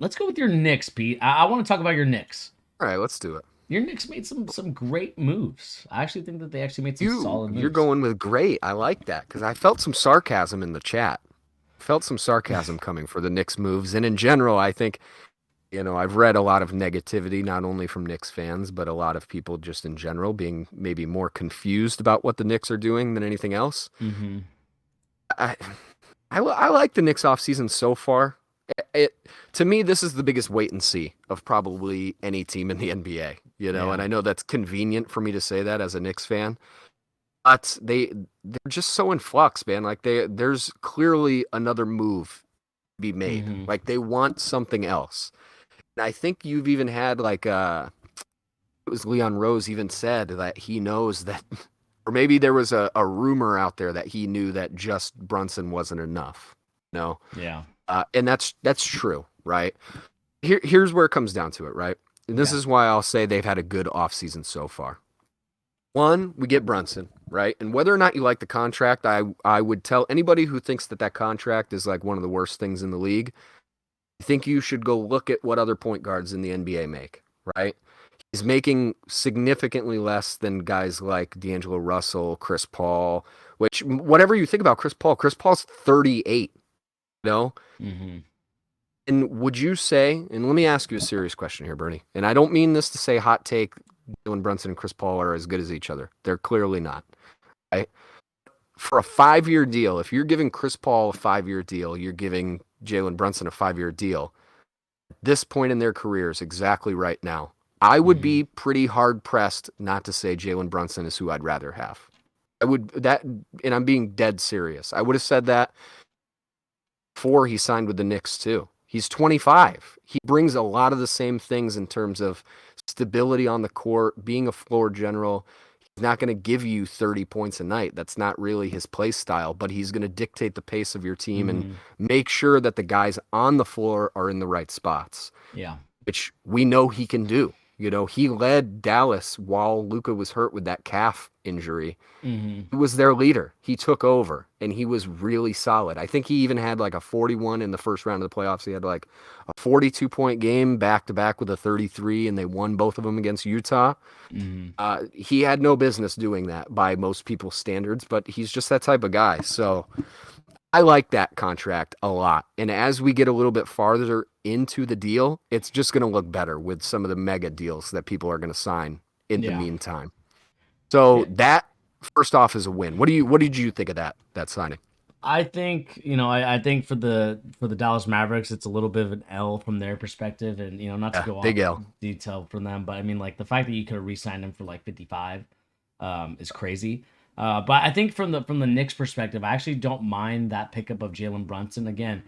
Let's go with your Knicks, Pete. I want to talk about your Knicks. All right, let's do it. Your Knicks made some great moves. I actually think that they actually made some You solid you're moves. going with great. I like that because I felt some sarcasm in the chat. Felt some sarcasm coming for the Knicks moves, and in general, I think I've read a lot of negativity, not only from Knicks fans, but a lot of people just in general being maybe more confused about what the Knicks are doing than anything else. Mm-hmm. I I like the Knicks offseason so far. It to me, this is the biggest wait and see of probably any team in the NBA. And Yeah. I know that's convenient for me to say that as a Knicks fan. But they're just so in flux, man. Like there's clearly another move to be made. Mm-hmm. Like they want something else. And I think you've even had like it was Leon Rose even said that he knows that or maybe there was a rumor out there that he knew that just Brunson wasn't enough. No. Yeah. And that's true, right? Here's where it comes down to it, right? And this Okay. is why I'll say they've had a good offseason so far. One, we get Brunson, right? And whether or not you like the contract, I would tell anybody who thinks that that contract is like one of the worst things in the league, I think you should go look at what other point guards in the NBA make, right? He's making significantly less than guys like D'Angelo Russell, Chris Paul, which whatever you think about Chris Paul's 38, you know? Mm-hmm. And would you say, and let me ask you a serious question here, Bernie, and I don't mean this to say hot take, Jalen Brunson and Chris Paul are as good as each other. They're clearly not. Right? For a 5-year deal, if you're giving Chris Paul a 5-year deal, you're giving Jalen Brunson a 5-year deal. At this point in their careers, exactly right now, I would Mm-hmm. be pretty hard pressed not to say Jalen Brunson is who I'd rather have. I would that, and I'm being dead serious. I would have said that before he signed with the Knicks too. He's 25. He brings a lot of the same things in terms of stability on the court, being a floor general. He's not going to give you 30 points a night. That's not really his play style, but he's going to dictate the pace of your team and Mm-hmm. make sure that the guys on the floor are in the right spots, Yeah. which we know he can do. He led Dallas while Luka was hurt with that calf injury. Mm-hmm. He was their leader. He took over and he was really solid. I think he even had like a 41 in the first round of the playoffs. He had like a 42-point game back to back with a 33, and they won both of them against Utah. Mm-hmm. He had no business doing that by most people's standards, but he's just that type of guy. So I like that contract a lot. And as we get a little bit farther into the deal, it's just going to look better with some of the mega deals that people are going to sign in the Yeah. meantime. So Yeah. that first off is a win. What did you think of that signing? I think I think for the Dallas Mavericks, it's a little bit of an L from their perspective, and not to Yeah, go off big L. detail from them, but I mean like the fact that you could have re-signed him for like 55, is crazy. But I think from the Knicks perspective, I actually don't mind that pickup of Jalen Brunson. Again,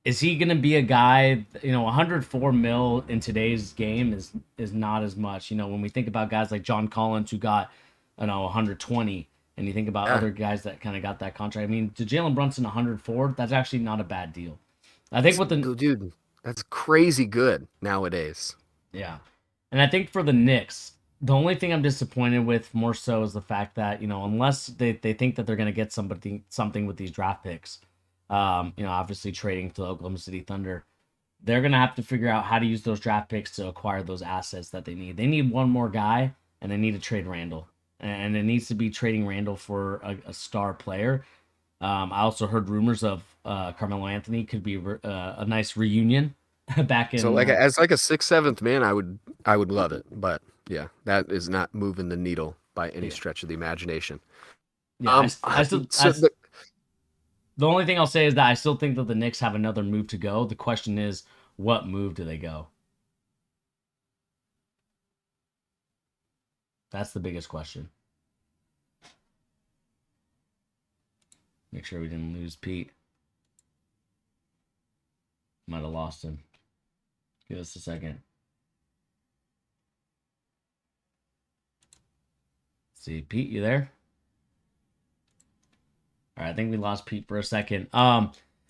is he going to be a guy? 104 mil in today's game is not as much. When we think about guys like John Collins who got 120, and you think about Yeah, other guys that kind of got that contract. I mean, to Jalen Brunson 104, that's actually not a bad deal. I think with the dude, that's crazy good nowadays. Yeah, and I think for the Knicks, the only thing I'm disappointed with more so is the fact that unless they think that they're going to get something with these draft picks, obviously trading to the Oklahoma City Thunder, they're going to have to figure out how to use those draft picks to acquire those assets that they need. They need one more guy, and they need to trade Randall, and it needs to be trading Randall for a star player. I also heard rumors of Carmelo Anthony could be a nice reunion back So in. like as like a sixth, seventh man, I would love it. But yeah, that is not moving the needle by any Yeah, stretch of the imagination. yeah. I still So the only thing I'll say is that I still think that the Knicks have another move to go. The question is, what move do they go? That's the biggest question. Make sure we didn't lose Pete. Might have lost him. Give us a second. See, Pete, you there? All right, I think we lost Pete for a second.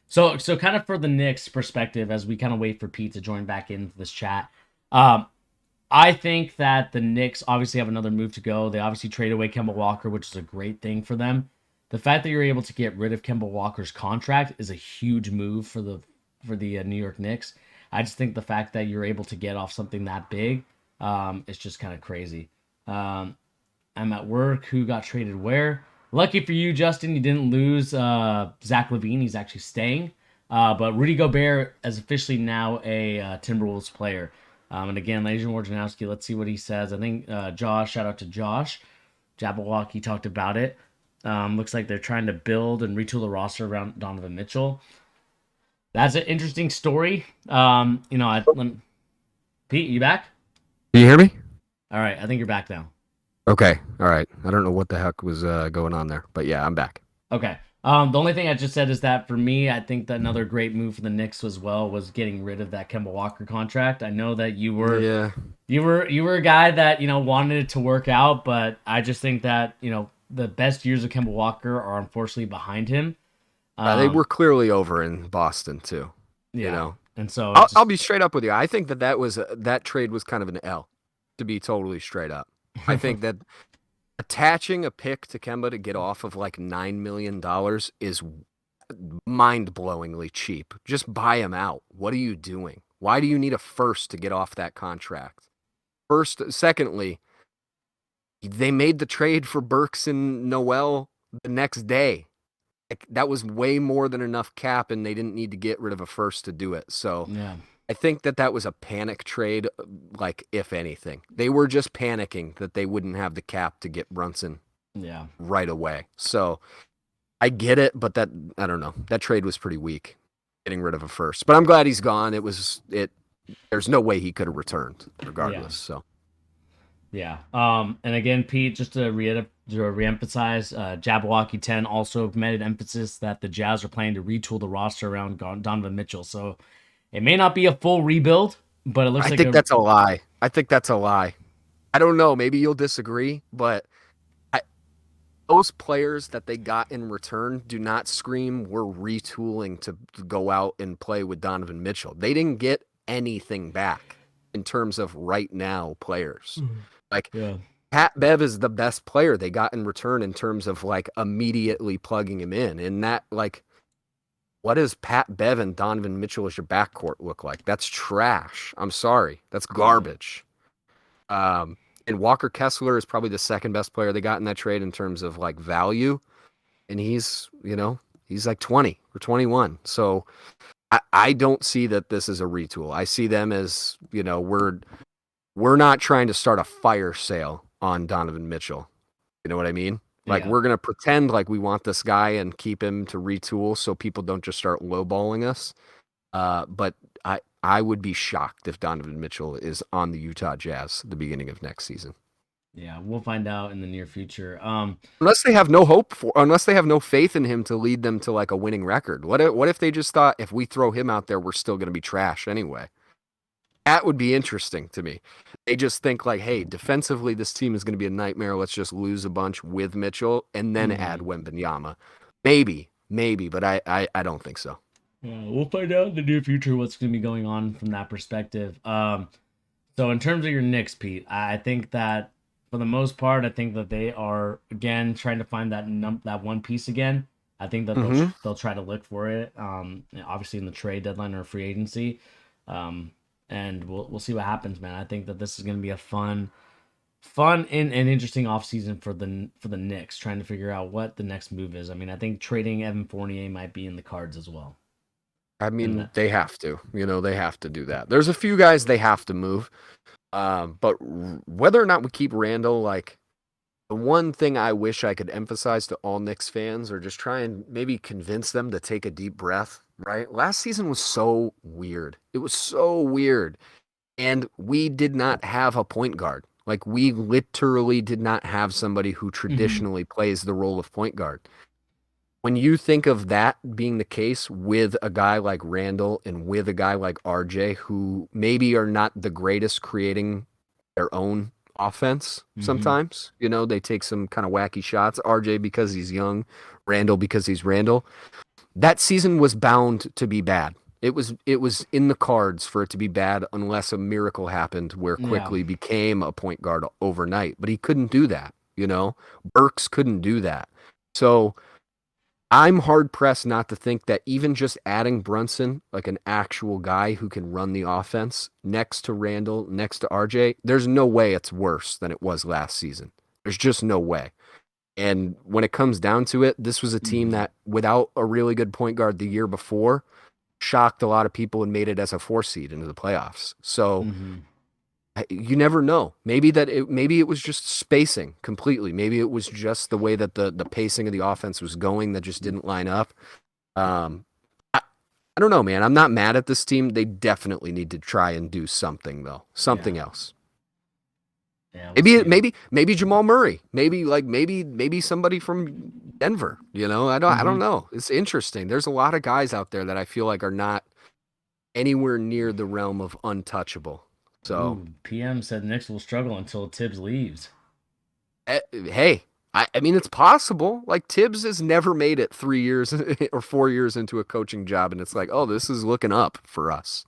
So kind of for the Knicks perspective, as we kind of wait for Pete to join back into this chat, um, I think that the Knicks obviously have another move to go. They obviously trade away Kemba Walker, which is a great thing for them. The fact that you're able to get rid of Kemba Walker's contract is a huge move for the New York Knicks. I just think the fact that you're able to get off something that big, is just kind of crazy. Um, I'm at work. Who got traded where? Lucky for you, Justin, you didn't lose Zach LaVine. He's actually staying. But Rudy Gobert is officially now a Timberwolves player. And again, Laser Wojnarowski, let's see what he says. I think Josh, shout out to Josh. Jabberwocky talked about it. Looks like they're trying to build and retool the roster around Donovan Mitchell. That's an interesting story. Pete, you back? Can you hear me? All right, I think you're back now. Okay. All right. I don't know what the heck was going on there, but yeah, I'm back. Okay. The only thing I just said is that for me, I think that another great move for the Knicks as well was getting rid of that Kemba Walker contract. I know that Yeah. you were a guy that wanted it to work out, but I just think that the best years of Kemba Walker are unfortunately behind him. They Um, were clearly over in Boston too. You yeah, know, and so I'll, it's I'll just be straight up with you. I think that trade was kind of an L, to be totally straight up. I think that attaching a pick to Kemba to get off of like $9 million is mind-blowingly cheap. Just buy him out. What are you doing? Why do you need a first to get off that contract? Secondly, they made the trade for Burks and Noel the next day. Like, that was way more than enough cap, and they didn't need to get rid of a first to do it. So yeah, I think that was a panic trade, like, if anything. They were just panicking that they wouldn't have the cap to get Brunson yeah, right away. So I get it, but I don't know. That trade was pretty weak, getting rid of a first. But I'm glad he's gone. There's no way he could have returned yeah. regardless. So Yeah. And again, Pete, just to reemphasize, Jabberwocky 10 also made an emphasis that the Jazz are planning to retool the roster around Donovan Mitchell. So it may not be a full rebuild, but it looks I like think a that's a lie. I think that's a lie. I don't know. Maybe you'll disagree, but I, those players that they got in return do not scream we're retooling to go out and play with Donovan Mitchell. They didn't get anything back in terms of right now players. Like, yeah, Pat Bev is the best player they got in return in terms of like immediately plugging him in. And that, like, what does Pat Bev and Donovan Mitchell as your backcourt look like? That's trash. I'm sorry. That's yeah, garbage. Um, and Walker Kessler is probably the second best player they got in that trade in terms of like value. And he's like 20 or 21. So I don't see that this is a retool. I see them as, we're not trying to start a fire sale on Donovan Mitchell. You know what I mean? Like, yeah, we're going to pretend like we want this guy and keep him to retool so people don't just start lowballing us. But I would be shocked if Donovan Mitchell is on the Utah Jazz at the beginning of next season. yeah. We'll find out in the near future. Unless they have no faith in him to lead them to like a winning record. What if they just thought if we throw him out there, we're still going to be trash anyway? That would be interesting to me. They just think like, hey, defensively, this team is going to be a nightmare. Let's just lose a bunch with Mitchell and then add Mhm. Wembanyama. Maybe, but I don't think so. We'll find out in the near future what's going to be going on from that perspective. So in terms of your Knicks, Pete, I think that for the most part, I think that they are again trying to find that one piece again. I think that Hmm. they'll try to look for it. Obviously in the trade deadline or free agency, um, and we'll see what happens, man. I think that this is going to be a fun and interesting offseason for the Knicks, trying to figure out what the next move is. I mean, I think trading Evan Fournier might be in the cards as well. I And mean, they have to. They have to do that. There's a few guys they have to move. But whether or not we keep Randall, like, the one thing I wish I could emphasize to all Knicks fans or just try and maybe convince them to take a deep breath, right? Last season was so weird. It was so weird. And we did not have a point guard. Like, we literally did not have somebody who Mhm. traditionally plays the role of point guard. When you think of that being the case with a guy like Randall and with a guy like RJ, who maybe are not the greatest creating their own offense Mhm. sometimes, they take some kind of wacky shots. RJ because he's young, Randall because he's Randall. That season was bound to be bad. It was in the cards for it to be bad unless a miracle happened where Yeah. Quickly became a point guard overnight. But he couldn't do that. Burks couldn't do that. So I'm hard pressed not to think that even just adding Brunson, like an actual guy who can run the offense next to Randall, next to RJ, there's no way it's worse than it was last season. There's just no way. And when it comes down to it, this was a team Mm-hmm. that, without a really good point guard the year before, shocked a lot of people and made it as a 4 seed into the playoffs. So Mm-hmm. you never know. Maybe it was just spacing completely. Maybe it was just the way that the pacing of the offense was going that just didn't line up. Um, I, I don't know, man. I'm not mad at this team. They definitely need to try and do something though, Yeah. something else. Yeah. We'll Maybe see. maybe Jamal Murray. Maybe somebody from Denver. I don't Mm-hmm. know. It's interesting. There's a lot of guys out there that I feel like are not anywhere near the realm of untouchable. So Ooh, PM said Knicks will struggle until Tibbs leaves. hey, I mean it's possible. Like Tibbs has never made it 3 years or 4 years into a coaching job, and it's like, oh, this is looking up for us.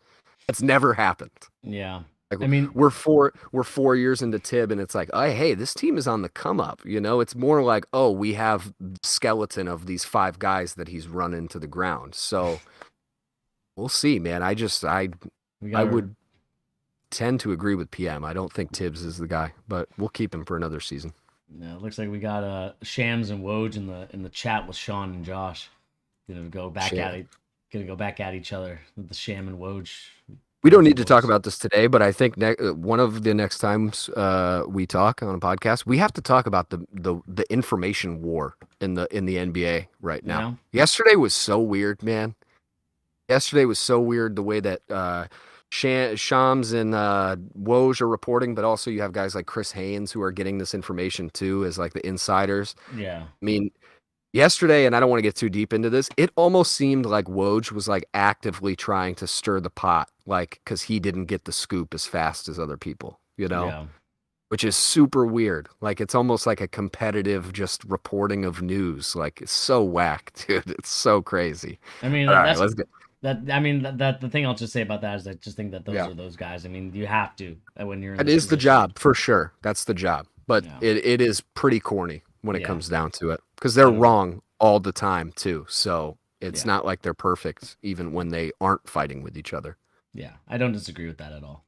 It's never happened. Yeah. Like I mean, we're 4 years into Tib, and it's like, oh, hey, this team is on the come up. It's more like, oh, we have skeleton of these 5 guys that he's run into the ground. So we'll see, man. we I got to. would tend to agree with PM. I don't think Tibbs is the guy, but we'll keep him for another season. Yeah, it looks like we got Shams and Woj in the chat with Sean and Josh. Gonna go back at Sham. it. Gonna go back at each other. The Sham and Woj We don't Woj need to talk boys. about this today, but I think one of the next times we talk on a podcast, we have to talk about the information war in the NBA right now. Yeah. Yesterday was so weird, man. Yesterday was so weird the way that Shams and Woj are reporting, but also you have guys like Chris Haynes who are getting this information too as like the insiders. Yeah. I mean, yesterday, and I don't want to get too deep into this, it almost seemed like Woj was like actively trying to stir the pot, like because he didn't get the scoop as fast as other people, Yeah. which is super weird. Like it's almost like a competitive just reporting of news. Like it's so whack, dude. It's so crazy. I mean All right, that's let's get. that. I mean that the thing I'll just say about that is I just think that those Yeah, are those guys. I mean you have to when you're in it this is the position. job for sure. That's the job, but Yeah. it is pretty corny when it Yeah. comes down to it because they're I don't. wrong all the time too. So it's Yeah. not like they're perfect even when they aren't fighting with each other. Yeah. I don't disagree with that at all.